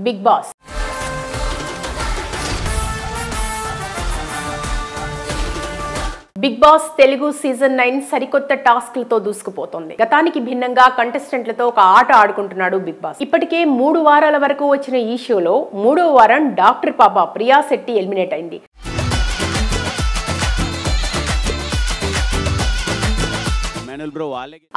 Big Boss Bigg Boss Telugu season 9 సరికొత్త టాస్క్లతో దూసుకుపోతోంది. గతానికి భిన్నంగా కంటెస్టెంట్లతో ఒక ఆట ఆడుకుంటున్నాడు బిగ్ బాస్. ఇప్పటికే 3 వారాల వరకు వచ్చిన ఈ షోలో 3వ వారం డాక్టర్ పాప ప్రియా శెట్టి ఎలిమినేట్ అయింది.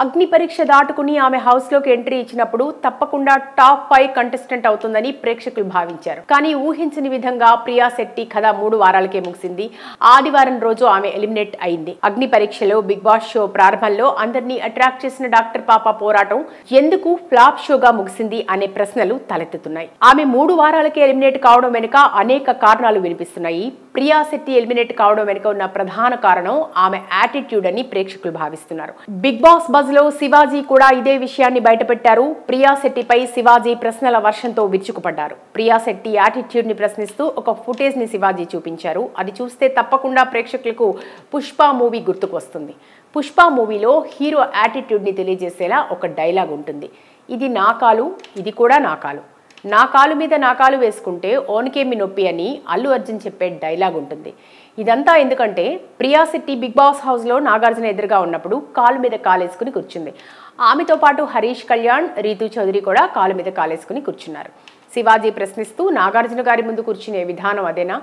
అగ్ని పరీక్ష దాటుకుని ఆమె హౌస్ లోకి ఎంట్రీ ఇచ్చినప్పుడు తప్పకుండా టాప్ 5 కంటెస్టెంట్ అవుతుందని ప్రేక్షకులు భావించారు. కానీ ఊహించని విధంగా ప్రియా శెట్టి కథ 3 వారాలకే ముగిసింది. ఆదివారం రోజు ఆమె ఎలిమినేట్ అయింది. అగ్ని పరీక్షలో బిగ్ బాస్ షో ప్రారంభంలో అందరినీ అట్రాక్ట్ చేసిన డాక్టర్ పాప పోరాటం ఎందుకు ఫ్లాప్ షోగా ముగిసింది అనే ప్రశ్నలు తలెత్తుతున్నాయి. ఆమె 3 వారాలకే ఎలిమినేట్ కావడం వెనుక అనేక కారణాలు వినిపిస్తున్నాయి. ప్రియా శెట్టి ఎలిమినేట్ కావడం వెనుక ఉన్న ప్రధాన కారణం ఆమె యాటిట్యూడ్ అని ప్రేక్షకులు భావిస్తున్నారు. బిగ్ బాస్ బజ్ లో శివాజీ కూడా ఇదే విషయాన్ని బయటపెట్టారు. ప్రియా శెట్టిపై శివాజీ ప్రశ్నల వర్షంతో విరుచుకుపడ్డారు. ప్రియా శెట్టి యాటిట్యూడ్ ని ప్రశ్నిస్తూ ఒక ఫుటేజ్ ని శివాజీ చూపించారు. అది చూస్తే తప్పకుండా ప్రేక్షకులకు పుష్ప మూవీ గుర్తుకు వస్తుంది. పుష్ప మూవీలో హీరో యాటిట్యూడ్ ని తెలియజేసేలా ఒక డైలాగ్ ఉంటుంది. ఇది నా కాలు, ఇది కూడా నా కాలు, నా కాలు మీద నా కాలు వేసుకుంటే ఓనికేమి నొప్పి అని అల్లు అర్జున్ చెప్పే డైలాగ్ ఉంటుంది. ఇదంతా ఎందుకంటే ప్రియా శెట్టి బిగ్ బాస్ హౌస్లో నాగార్జున ఎదురుగా ఉన్నప్పుడు కాలు మీద కాలేసుకుని కూర్చుంది. ఆమెతో పాటు హరీష్ కళ్యాణ్, రీతూ చౌదరి కూడా కాలు మీద కాలేసుకుని కూర్చున్నారు. శివాజీ ప్రశ్నిస్తూ నాగార్జున గారి ముందు కూర్చునే విధానం అదేనా,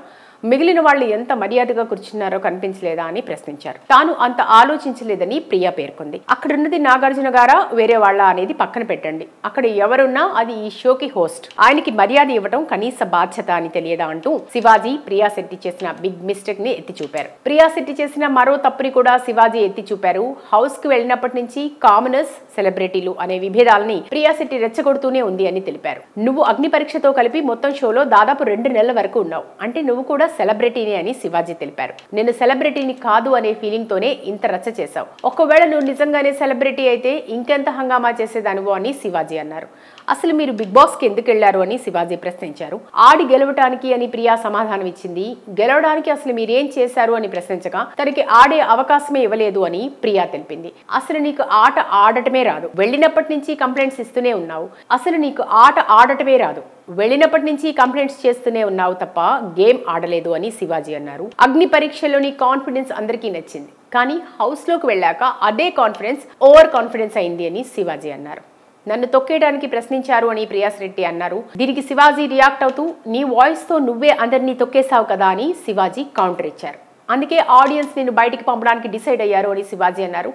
మిగిలిన వాళ్ళు ఎంత మర్యాదగా కూర్చున్నారో కనిపించలేదా అని ప్రశ్నించారు. తాను అంత ఆలోచించలేదని ప్రియా పేర్కొంది. అక్కడున్నది నాగార్జున గారా వేరే వాళ్ళ అనేది పక్కన పెట్టండి, అక్కడ ఎవరున్నా అది ఈ షోకి హోస్ట్, ఆయనకి మర్యాద ఇవ్వడం కనీస బాధ్యత అని తెలియదా అంటూ శివాజీ ప్రియా శెట్టి చేసిన బిగ్ మిస్టేక్ ని ఎత్తి చూపారు. ప్రియా శెట్టి చేసిన మరో తప్పుని కూడా శివాజీ ఎత్తి చూపారు. హౌస్ కు వెళ్ళినప్పటి నుంచి కామనర్స్, సెలబ్రిటీలు అనే విభేదాలని ప్రియా శెట్టి రెచ్చగొడుతూనే ఉంది అని తెలిపారు. నువ్వు అగ్ని పరీక్షతో కలిపి మొత్తం షోలో దాదాపు 2 నెలల వరకు ఉన్నావు అంటే నువ్వు కూడా సెలబ్రిటీని అని శివాజీ తెలిపారు. నేను సెలబ్రిటీని కాదు అనే ఫీలింగ్ తోనే ఇంత రచ్చ చేశావు. ఒకవేళ నువ్వు నిజంగానే సెలబ్రిటీ అయితే ఇంకెంత హంగామా చేసేదానివో అని శివాజీ అన్నారు. అసలు మీరు బిగ్ బాస్ కి ఎందుకు వెళ్లారు అని శివాజీ ప్రశ్నించారు. ఆడి గెలవటానికి అని ప్రియా సమాధానం ఇచ్చింది. గెలవడానికి అసలు మీరేం చేశారు అని ప్రశ్నించగా తనకి ఆడే అవకాశమే ఇవ్వలేదు అని ప్రియా తెలిపింది. అసలు నీకు ఆట ఆడటమే రాదు, వెళ్ళినప్పటి నుంచి కంప్లైంట్స్ ఇస్తూనే ఉన్నావు. అసలు నీకు ఆట ఆడటమే రాదు, వెళ్ళినప్పటి నుంచి కంప్లైంట్స్ చేస్తూనే ఉన్నావు తప్ప గేమ్ ఆడలేదు అని శివాజీ అన్నారు. అగ్ని పరీక్షలోని కాన్ఫిడెన్స్ అందరికీ నచ్చింది, కానీ హౌస్ లోకి వెళ్ళాక అదే కాన్ఫిడెన్స్ ఓవర్ కాన్ఫిడెన్స్ అయింది అని శివాజీ అన్నారు. నన్ను తొక్కేయడానికి ప్రశ్నించారు అని ప్రియా శెట్టి అన్నారు. దీనికి శివాజీ రియాక్ట్ అవుతూ నీ వాయిస్ తో నువ్వే అందరినీ తొక్కేశావు కదా అని శివాజీ కౌంటర్ ఇచ్చారు. అందుకే ఆడియన్స్ నిన్ను బయటికి పంపడానికి డిసైడ్ అయ్యారు అని శివాజీ అన్నారు.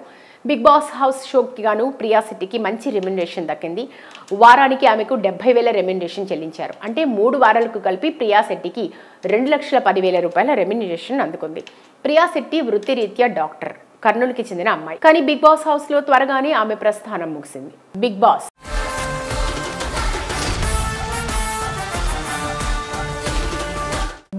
బిగ్ బాస్ హౌస్ షోకి గాను ప్రియా శెట్టికి మంచి రెమ్యునరేషన్ దక్కింది. వారానికి ఆమెకు 70,000 రెమ్యునరేషన్ చెల్లించారు. అంటే 3 వారాలకు కలిపి ప్రియా శెట్టికి 2,10,000 రూపాయల రెమ్యునరేషన్ అందుకుంది. ప్రియా శెట్టి వృత్తిరీత్యా డాక్టర్, కర్నూలుకి చెందిన అమ్మాయి. కానీ బిగ్ బాస్ హౌస్ లో త్వరగానే ఆమె ప్రస్థానం ముగిసింది. Bigg Boss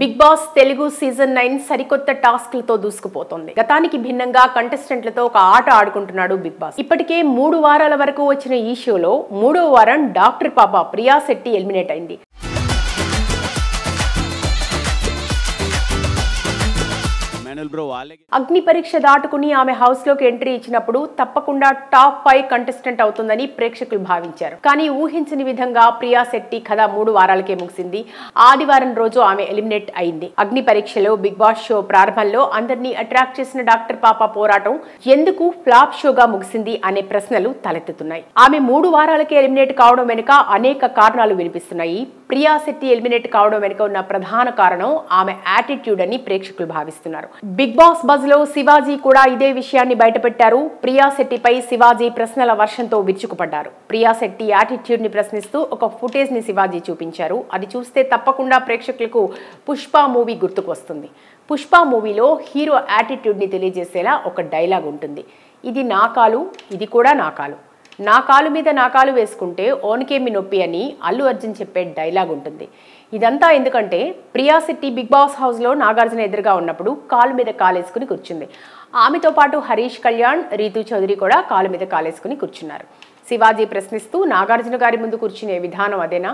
Bigg Boss Telugu season 9 సరికొత్త టాస్క్లతో దూసుకుపోతోంది. గతానికి భిన్నంగా కంటెస్టెంట్లతో ఒక ఆట ఆడుకుంటున్నాడు బిగ్ బాస్. ఇప్పటికే 3 వారాల వరకు వచ్చిన ఈ షోలో 3వ వారం డాక్టర్ పాప ప్రియా శెట్టి ఎలిమినేట్ అయింది. అగ్ని పరీక్ష దాటుకుని ఆమె హౌస్ లోకి ఎంట్రీ ఇచ్చినప్పుడు తప్పకుండా టాప్ 5 కంటెస్టెంట్ అవుతుందని ప్రేక్షకులు భావించారు. కానీ ఊహించని విధంగా ప్రియా శెట్టి కథ 3 వారాలకే ముగిసింది. ఆదివారం రోజు ఆమె ఎలిమినేట్ అయింది. అగ్ని పరీక్షలో బిగ్ బాస్ షో ప్రారంభంలో అందరినీ అట్రాక్ట్ చేసిన డాక్టర్ పాప పోరాటం ఎందుకు ఫ్లాప్ షోగా ముగిసింది అనే ప్రశ్నలు తలెత్తుతున్నాయి. ఆమె 3 వారాలకే ఎలిమినేట్ కావడం వెనుక అనేక కారణాలు వినిపిస్తున్నాయి. ప్రియా శెట్టి ఎలిమినేట్ కావడం వెనుక ఉన్న ప్రధాన కారణం ఆమె యాటిట్యూడ్ అని ప్రేక్షకులు భావిస్తున్నారు. బిగ్ బాస్ బజ్ లో శివాజీ కూడా ఇదే విషయాన్ని బయటపెట్టారు. ప్రియా శెట్టిపై శివాజీ ప్రశ్నల వర్షంతో విరుచుకుపడ్డారు. ప్రియా శెట్టి యాటిట్యూడ్ ని ప్రశ్నిస్తూ ఒక ఫుటేజ్ ని శివాజీ చూపించారు. అది చూస్తే తప్పకుండా ప్రేక్షకులకు పుష్ప మూవీ గుర్తుకు వస్తుంది. పుష్ప మూవీలో హీరో యాటిట్యూడ్ ని తెలియజేసేలా ఒక డైలాగ్ ఉంటుంది. ఇది నా కాలు, ఇది కూడా నా కాలు, నా కాలు మీద నా కాలు వేసుకుంటే ఓనికేమి నొప్పి అని అల్లు అర్జున్ చెప్పే డైలాగ్ ఉంటుంది. ఇదంతా ఎందుకంటే ప్రియా శెట్టి బిగ్ బాస్ హౌస్లో నాగార్జున ఎదురుగా ఉన్నప్పుడు కాలు మీద కాలేసుకుని కూర్చుంది. ఆమెతో పాటు హరీష్ కళ్యాణ్, రీతూ చౌదరి కూడా కాలు మీద కాలేసుకుని కూర్చున్నారు. శివాజీ ప్రశ్నిస్తూ నాగార్జున గారి ముందు కూర్చునే విధానం అదేనా,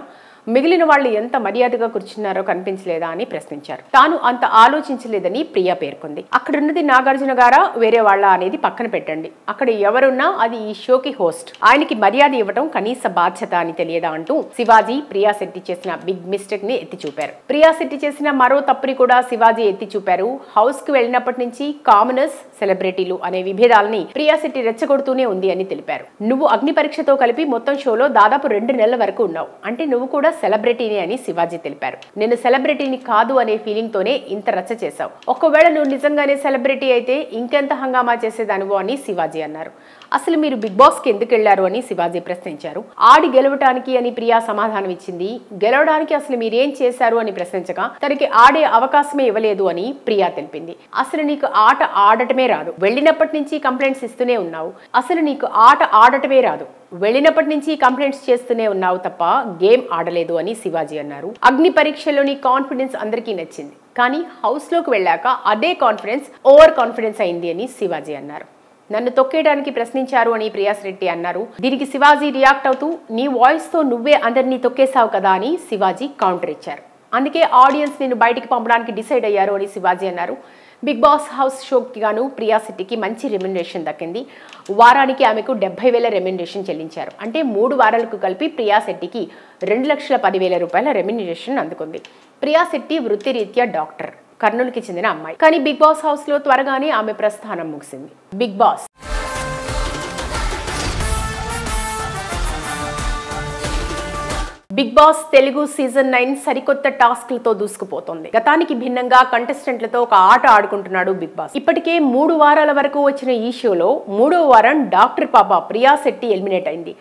మిగిలిన వాళ్ళు ఎంత మర్యాదగా కూర్చున్నారో కనిపించలేదా అని ప్రశ్నించారు. తాను అంత ఆలోచించలేదని ప్రియా పేర్కొంది. అక్కడున్నది నాగార్జున గారా వేరే వాళ్ళ అనేది పక్కన పెట్టండి, అక్కడ ఎవరున్నా అది ఈ షోకి హోస్ట్, ఆయనకి మర్యాద ఇవ్వడం కనీస బాధ్యత అని తెలియదా అంటూ శివాజీ ప్రియా శెట్టి చేసిన బిగ్ మిస్టేక్ ని ఎత్తి చూపారు. ప్రియా శెట్టి చేసిన మరో తప్పుని కూడా శివాజీ ఎత్తి చూపారు. హౌస్ కు వెళ్ళినప్పటి నుంచి కామనర్స్, సెలబ్రిటీలు అనే విభేదాలని ప్రియా శెట్టి రెచ్చగొడుతూనే ఉంది అని తెలిపారు. నువ్వు అగ్ని పరీక్షతో కలిపి మొత్తం షోలో దాదాపు 2 నెలల వరకు ఉన్నావు అంటే నువ్వు కూడా సెలబ్రిటీనే అని శివాజీ తెలిపారు. నేను సెలబ్రిటీని కాదు అనే ఫీలింగ్ తోనే ఇంత రచ్చ చేశావు. ఒకవేళ నువ్వు నిజంగానే సెలబ్రిటీ అయితే ఇంకెంత హంగామా చేసేదానివో అని శివాజీ అన్నారు. అసలు మీరు బిగ్ బాస్ కి ఎందుకు వెళ్లారు అని శివాజీ ప్రశ్నించారు. ఆడి గెలవటానికి అని ప్రియా సమాధానం ఇచ్చింది. గెలవడానికి అసలు మీరేం చేశారు అని ప్రశ్నించగా తనకి ఆడే అవకాశమే ఇవ్వలేదు అని ప్రియా తెలిపింది. అసలు నీకు ఆట ఆడటమే రాదు, వెళ్ళినప్పటి నుంచి కంప్లైంట్స్ ఇస్తూనే ఉన్నావు. అసలు నీకు ఆట ఆడటమే రాదు, వెళ్ళినప్పటి నుంచి కంప్లైంట్స్ చేస్తూనే ఉన్నావు తప్ప గేమ్ ఆడలేదు అని శివాజీ అన్నారు. అగ్ని పరీక్షలోని కాన్ఫిడెన్స్ అందరికీ నచ్చింది, కానీ హౌస్ లోకి వెళ్ళాక అదే కాన్ఫిడెన్స్ ఓవర్ కాన్ఫిడెన్స్ అయింది అని శివాజీ అన్నారు. నన్ను తొక్కేయడానికి ప్రశ్నించారు అని ప్రియా శెట్టి అన్నారు. దీనికి శివాజీ రియాక్ట్ అవుతూ నీ వాయిస్ తో నువ్వే అందరినీ తొక్కేశావు కదా అని శివాజీ కౌంటర్ ఇచ్చారు. అందుకే ఆడియన్స్ నిన్ను బయటికి పంపడానికి డిసైడ్ అయ్యారు అని శివాజీ అన్నారు. బిగ్ బాస్ హౌస్ షోకి గాను ప్రియా శెట్టికి మంచి రెమ్యునరేషన్ దక్కింది. వారానికి ఆమెకు 70,000 రెమ్యునరేషన్ చెల్లించారు. అంటే 3 వారాలకు కలిపి ప్రియా శెట్టికి 2,10,000 రూపాయల రెమ్యునరేషన్ అందుకుంది. ప్రియా శెట్టి వృత్తిరీత్యా డాక్టర్, కర్నూలుకి చెందిన అమ్మాయి. కానీ బిగ్ బాస్ హౌస్ లో త్వరగానే ఆమె ప్రస్థానం ముగిసింది. బిగ్ బాస్ తెలుగు సీజన్ 9 సరికొత్త టాస్క్లతో దూసుకుపోతోంది. గతానికి భిన్నంగా కంటెస్టెంట్లతో ఒక ఆట ఆడుకుంటున్నాడు బిగ్ బాస్. ఇప్పటికే 3 వారాల వరకు వచ్చిన ఈ షోలో 3వ వారం డాక్టర్ పాప ప్రియా శెట్టి ఎలిమినేట్ అయింది.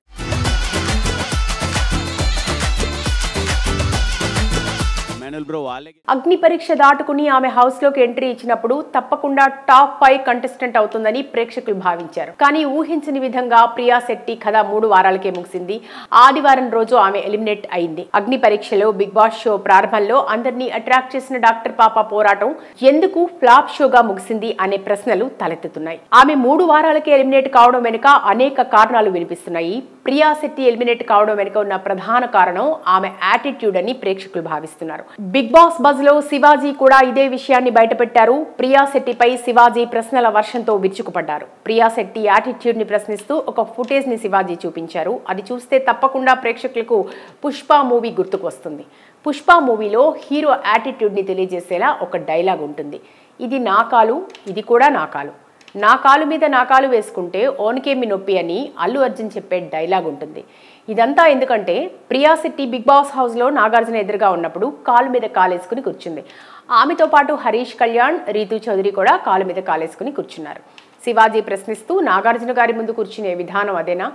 అగ్ని పరీక్ష దాటుకుని ఆమె హౌస్ లోకి ఎంట్రీ ఇచ్చినప్పుడు తప్పకుండా టాప్ 5 కంటెస్టెంట్ అవుతుందని ప్రేక్షకులు భావించారు. కానీ ఊహించని విధంగా ప్రియా శెట్టి కథ 3 వారాలకే ముగిసింది. ఆదివారం రోజు ఆమె ఎలిమినేట్ అయింది. అగ్ని పరీక్షలో బిగ్ బాస్ షో ప్రారంభంలో అందరినీ అట్రాక్ట్ చేసిన డాక్టర్ పాప పోరాటం ఎందుకు ఫ్లాప్ షోగా ముగిసింది అనే ప్రశ్నలు తలెత్తుతున్నాయి. ఆమె 3 వారాలకే ఎలిమినేట్ కావడం వెనుక అనేక కారణాలు వినిపిస్తున్నాయి. ప్రియా శెట్టి ఎలిమినేట్ కావడం వెనుక ఉన్న ప్రధాన కారణం ఆమె యాటిట్యూడ్ అని ప్రేక్షకులు భావిస్తున్నారు. బిగ్ బాస్ బజ్ లో శివాజీ కూడా ఇదే విషయాన్ని బయటపెట్టారు. ప్రియా శెట్టిపై శివాజీ ప్రశ్నల వర్షంతో విరుచుకుపడ్డారు. ప్రియా శెట్టి యాటిట్యూడ్ ని ప్రశ్నిస్తూ ఒక ఫుటేజ్ ని శివాజీ చూపించారు. అది చూస్తే తప్పకుండా ప్రేక్షకులకు పుష్ప మూవీ గుర్తుకు వస్తుంది. పుష్ప మూవీలో హీరో యాటిట్యూడ్ ని తెలియజేసేలా ఒక డైలాగ్ ఉంటుంది. ఇది నా కాలు, ఇది కూడా నా కాలు, నా కాలు మీద నా కాలు వేసుకుంటే ఓనికేమి నొప్పి అని అల్లు అర్జున్ చెప్పే డైలాగ్ ఉంటుంది. ఇదంతా ఎందుకంటే ప్రియా శెట్టి బిగ్ బాస్ హౌస్లో నాగార్జున ఎదురుగా ఉన్నప్పుడు కాలు మీద కాలేసుకుని కూర్చుంది. ఆమెతో పాటు హరీష్ కళ్యాణ్, రీతూ చౌదరి కూడా కాలు మీద కాలేసుకుని కూర్చున్నారు. శివాజీ ప్రశ్నిస్తూ నాగార్జున గారి ముందు కూర్చునే విధానం అదేనా,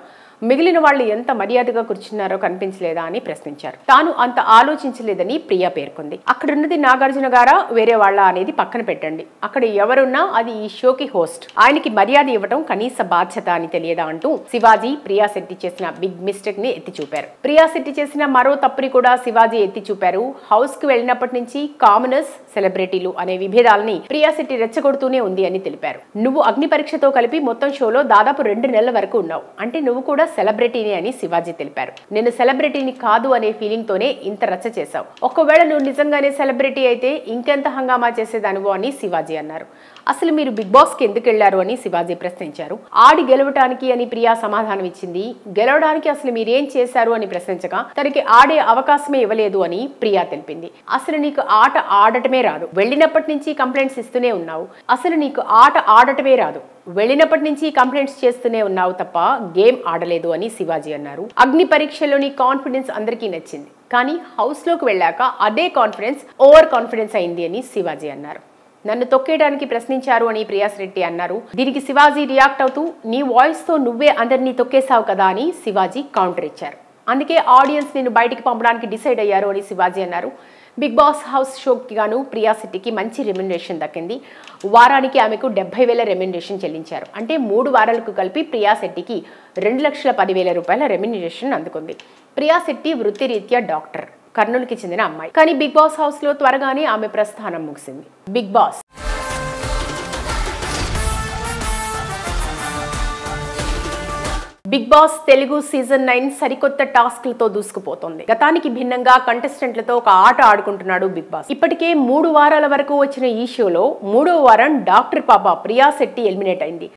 మిగిలిన వాళ్ళు ఎంత మర్యాదగా కూర్చున్నారో కనిపించలేదా అని ప్రశ్నించారు. తాను అంత ఆలోచించలేదని ప్రియా పేర్కొంది. అక్కడున్నది నాగార్జున గారా వేరే వాళ్ళ అనేది పక్కన పెట్టండి, అక్కడ ఎవరున్నా అది ఈ షోకి హోస్ట్, ఆయనకి మర్యాద ఇవ్వడం కనీస బాధ్యత అని తెలియదా అంటూ శివాజీ ప్రియా శెట్టి చేసిన బిగ్ మిస్టేక్ ని ఎత్తి చూపారు. ప్రియా శెట్టి చేసిన మరో తప్పుని కూడా శివాజీ ఎత్తి చూపారు. హౌస్ కు వెళ్ళినప్పటి నుంచి కామనర్స్, సెలబ్రిటీలు అనే విభేదాలని ప్రియా శెట్టి రెచ్చగొడుతూనే ఉంది అని తెలిపారు. నువ్వు అగ్ని పరీక్షతో కలిపి మొత్తం షోలో దాదాపు 2 నెలల వరకు ఉన్నావు అంటే నువ్వు కూడా సెలబ్రిటీనే అని శివాజీ తెలిపారు. నేను సెలబ్రిటీని కాదు అనే ఫీలింగ్ తోనే ఇంత రచ్చ చేశావు. ఒకవేళ నువ్వు నిజంగానే సెలబ్రిటీ అయితే ఇంకెంత హంగామా చేసేదానివో అని శివాజీ అన్నారు. అసలు మీరు బిగ్ బాస్ కి ఎందుకు వెళ్లారు అని శివాజీ ప్రశ్నించారు. ఆడి గెలవటానికి అని ప్రియా సమాధానం ఇచ్చింది. గెలవడానికి అసలు మీరేం చేశారు అని ప్రశ్నించగా తనకి ఆడే అవకాశమే ఇవ్వలేదు అని ప్రియా తెలిపింది. అసలు నీకు ఆట ఆడటమే రాదు, వెళ్ళినప్పటి నుంచి కంప్లైంట్స్ ఇస్తూనే ఉన్నావు. అసలు నీకు ఆట ఆడటమే రాదు, వెళ్ళినప్పటి నుంచి కంప్లైంట్స్ చేస్తూనే ఉన్నావు తప్ప గేమ్ ఆడలేదు అని శివాజీ అన్నారు. అగ్ని పరీక్షలోని కాన్ఫిడెన్స్ అందరికీ నచ్చింది, కానీ హౌస్ లోకి వెళ్ళాక అదే కాన్ఫిడెన్స్ ఓవర్ కాన్ఫిడెన్స్ అయింది అని శివాజీ అన్నారు. నన్ను తొక్కేయడానికి ప్రశ్నించారు అని ప్రియా శెట్టి అన్నారు. దీనికి శివాజీ రియాక్ట్ అవుతూ నీ వాయిస్ తో నువ్వే అందరినీ తొక్కేశావు కదా అని శివాజీ కౌంటర్ ఇచ్చారు. అందుకే ఆడియన్స్ నిన్ను బయటికి పంపడానికి డిసైడ్ అయ్యారు అని శివాజీ అన్నారు. బిగ్ బాస్ హౌస్ షోకి గాను ప్రియా శెట్టికి మంచి రెమ్యునరేషన్ దక్కింది. వారానికి ఆమెకు 70,000 రెమ్యునరేషన్ చెల్లించారు. అంటే 3 వారాలకు కలిపి ప్రియా శెట్టికి 2,10,000 రూపాయల రెమ్యునరేషన్ అందుకుంది. ప్రియా శెట్టి వృత్తిరీత్యా డాక్టర్, కర్నూలుకి చెందిన అమ్మాయి. కానీ బిగ్ బాస్ హౌస్ లో త్వరగానే ఆమె ప్రస్థానం ముగిసింది. Bigg Boss Bigg Boss Telugu season 9 సరికొత్త టాస్క్లతో దూసుకుపోతోంది. గతానికి భిన్నంగా కంటెస్టెంట్లతో ఒక ఆట ఆడుకుంటున్నాడు బిగ్ బాస్. ఇప్పటికే 3 వారాల వరకు వచ్చిన ఈ షోలో 3వ వారం డాక్టర్ పాప ప్రియా శెట్టి ఎలిమినేట్ అయింది.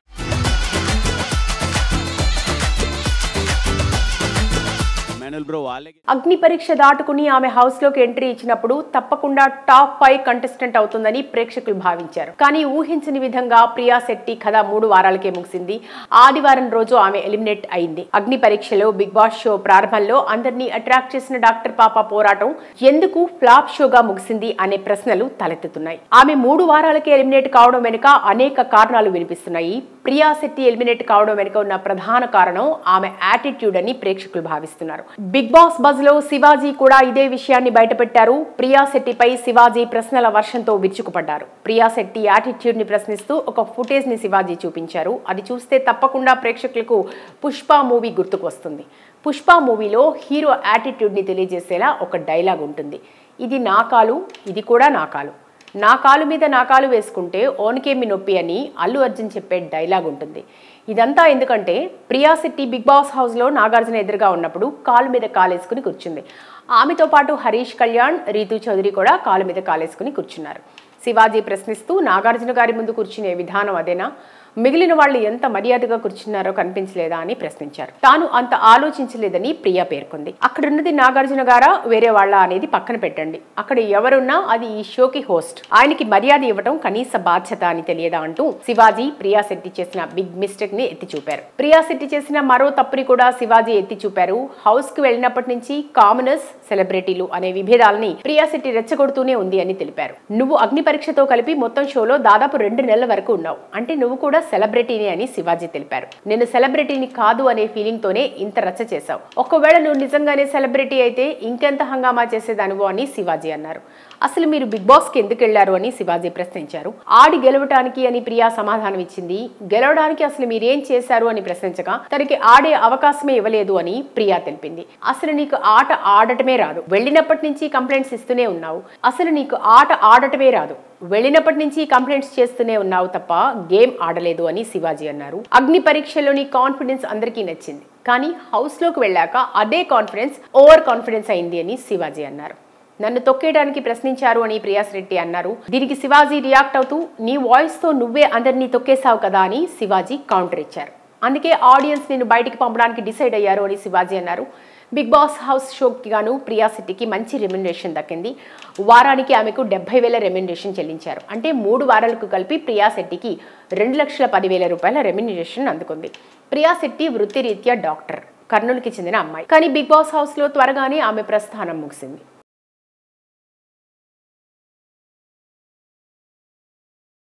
అగ్ని పరీక్ష దాటుకుని ఆమె హౌస్ లోకి ఎంట్రీ ఇచ్చినప్పుడు తప్పకుండా టాప్ 5 కంటెస్టెంట్ అవుతుందని ప్రేక్షకులు భావించారు. కానీ ఊహించని విధంగా ప్రియా శెట్టి కథ 3 వారాలకే ముగిసింది. ఆదివారం రోజు ఆమె ఎలిమినేట్ అయింది. అగ్ని పరీక్షలో బిగ్ బాస్ షో ప్రారంభంలో అందరినీ అట్రాక్ట్ చేసిన డాక్టర్ పాప పోరాటం ఎందుకు ఫ్లాప్ షోగా ముగిసింది అనే ప్రశ్నలు తలెత్తుతున్నాయి. ఆమె 3 వారాలకే ఎలిమినేట్ కావడం వెనుక అనేక కారణాలు వినిపిస్తున్నాయి. ప్రియా శెట్టి ఎలిమినేట్ కావడం వెనుక ఉన్న ప్రధాన కారణం ఆమె యాటిట్యూడ్ అని ప్రేక్షకులు భావిస్తున్నారు. బిగ్ బాస్ బజ్ లో శివాజీ కూడా ఇదే విషయాన్ని బయటపెట్టారు. ప్రియా శెట్టిపై శివాజీ ప్రశ్నల వర్షంతో విరుచుకుపడ్డారు. ప్రియా శెట్టి యాటిట్యూడ్ ని ప్రశ్నిస్తూ ఒక ఫుటేజ్ ని శివాజీ చూపించారు. అది చూస్తే తప్పకుండా ప్రేక్షకులకు పుష్ప మూవీ గుర్తుకు వస్తుంది. పుష్ప మూవీలో హీరో యాటిట్యూడ్ ని తెలియజేసేలా ఒక డైలాగ్ ఉంటుంది. ఇది నా కాలు, ఇది కూడా నా కాలు, నా కాలు మీద నా కాలు వేసుకుంటే ఓన్కేమి నొప్పి అని అల్లు అర్జున్ చెప్పే డైలాగ్ ఉంటుంది. ఇదంతా ఎందుకంటే ప్రియా శెట్టి బిగ్ బాస్ హౌస్లో నాగార్జున ఎదురుగా ఉన్నప్పుడు కాలు మీద కాలేసుకుని కూర్చుంది. ఆమెతో పాటు హరీష్ కళ్యాణ్, రీతూ చౌదరి కూడా కాలు మీద కాలేసుకుని కూర్చున్నారు. శివాజీ ప్రశ్నిస్తూ నాగార్జున గారి ముందు కూర్చునే విధానం అదేనా, మిగిలిన వాళ్ళు ఎంత మర్యాదగా కూర్చున్నారో కనిపించలేదా అని ప్రశ్నించారు. తాను అంత ఆలోచించలేదని ప్రియా పేర్కొంది. అక్కడున్నది నాగార్జున గారా వేరే వాళ్ళ అనేది పక్కన పెట్టండి, అక్కడ ఎవరున్నా అది ఈ షోకి హోస్ట్, ఆయనకి మర్యాద ఇవ్వడం కనీస బాధ్యత అని తెలియదా అంటూ శివాజీ ప్రియా శెట్టి చేసిన బిగ్ మిస్టేక్ ని ఎత్తి చూపారు. ప్రియా శెట్టి చేసిన మరో తప్పుని కూడా శివాజీ ఎత్తి చూపారు. హౌస్ కు వెళ్ళినప్పటి నుంచి కామనర్స్, సెలబ్రిటీలు అనే విభేదాలని ప్రియా శెట్టి రెచ్చగొడుతూనే ఉంది అని తెలిపారు. నువ్వు అగ్ని పరీక్షతో కలిపి మొత్తం షోలో దాదాపు 2 నెలల వరకు ఉన్నావు అంటే నువ్వు కూడా సెలబ్రిటీని అని శివాజీ తెలిపారు. నేను సెలబ్రిటీని కాదు అనే ఫీలింగ్ తోనే ఇంత రచ్చ చేశావు. ఒకవేళ నువ్వు నిజంగానే సెలబ్రిటీ అయితే ఇంకెంత హంగామా చేసేదానివో అని శివాజీ అన్నారు. అసలు మీరు బిగ్ బాస్ కి ఎందుకు వెళ్లారు అని శివాజీ ప్రశ్నించారు. ఆడి గెలవటానికి అని ప్రియా సమాధానం ఇచ్చింది. గెలవడానికి అసలు మీరేం చేశారు అని ప్రశ్నించగా తనకి ఆడే అవకాశమే ఇవ్వలేదు అని ప్రియా తెలిపింది. అసలు నీకు ఆట ఆడటమే రాదు, వెళ్ళినప్పటి నుంచి కంప్లైంట్స్ ఇస్తూనే ఉన్నావు. అసలు నీకు ఆట ఆడటమే రాదు, వెళ్ళినప్పటి నుంచి కంప్లైంట్స్ చేస్తూనే ఉన్నావు తప్ప గేమ్ ఆడలేదు అని శివాజీ అన్నారు. అగ్ని పరీక్షలోని కాన్ఫిడెన్స్ అందరికీ నచ్చింది, కానీ హౌస్ లోకి వెళ్ళాక అదే కాన్ఫిడెన్స్ ఓవర్ కాన్ఫిడెన్స్ అయింది అని శివాజీ అన్నారు. నన్ను తొక్కేయడానికి ప్రశ్నించారు అని ప్రియా శెట్టి అన్నారు. దీనికి శివాజీ రియాక్ట్ అవుతూ నీ వాయిస్ తో నువ్వే అందరినీ తొక్కేశావు కదా అని శివాజీ కౌంటర్ ఇచ్చారు. అందుకే ఆడియన్స్ నేను బయటికి పంపడానికి డిసైడ్ అయ్యారు అని శివాజీ అన్నారు. బిగ్ బాస్ హౌస్ షోకి గాను ప్రియా శెట్టికి మంచి రెమ్యునరేషన్ దక్కింది. వారానికి ఆమెకు 70,000 రెమ్యునరేషన్ చెల్లించారు. అంటే 3 వారాలకు కలిపి ప్రియా శెట్టికి 2,10,000 రూపాయల రెమ్యునరేషన్ అందుకుంది. ప్రియా శెట్టి వృత్తిరీత్యా డాక్టర్, కర్నూలుకి చెందిన అమ్మాయి. కానీ బిగ్ బాస్ హౌస్ లో త్వరగానే ఆమె ప్రస్థానం ముగిసింది.